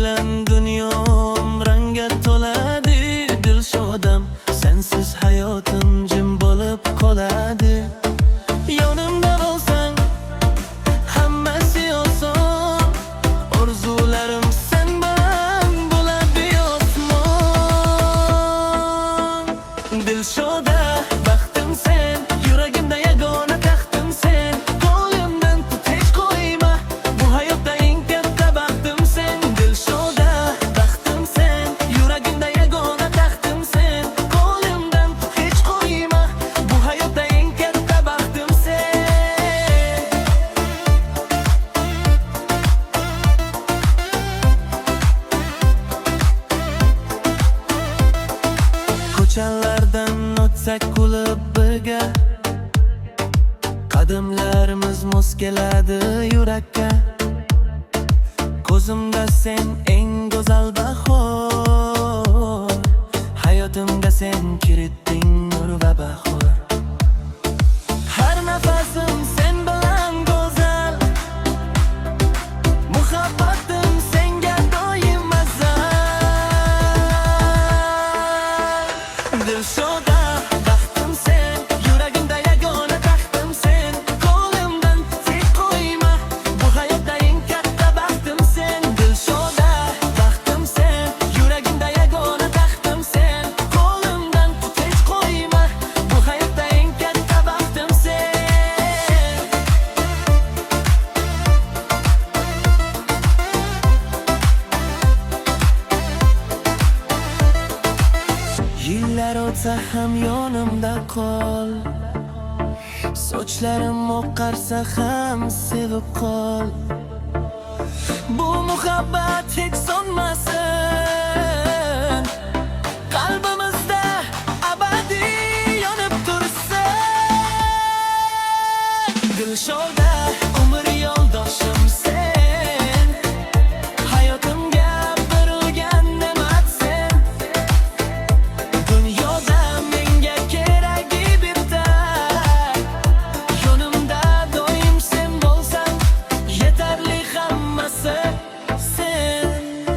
bilan dunyom rangga to'ladi. Dilshodam, sensiz hayotim jim bo'lib qoladi. Yonimda bo'lsang hammasi oson, orzularim sen bilan bo'ladi osmon. Dilshoda baxtim sen, yuragimda yagona taxtim sen. Qo'limdan tut, hech qo'yma, bu hayotda eng katta baxtim sen. Dilshoda baxtim sen, yuragimda yagona taxtim sen. Qo'limdan tut, hech qo'yma, bu hayotda eng katta baxtim sen. Ko'chalardan o'tsak kulib birga, qadamlarimiz mos keladi yurakka. Ko'zimda sen eng go'zal bahor, hayotimga sen kiritding nur va bahor. Har nafasim sen bilan go'zal, muhabbatim senga doim azal. Dilshoda baxtim sen, yuragimda yagona taxtim sen. Qo'limdan tut, hech qo'yma, bu hayotda eng katta baxtim sen. Dilshoda baxtim sen, yuragimda yagona taxtim sen. Qo'limdan tut, hech qo'yma, bu hayotda eng katta baxtim sen. Yillar o'tsa ham yonimda qol, sochlarim oqarsa ham sevib qol. Bu muhabbat hech so'nmasin,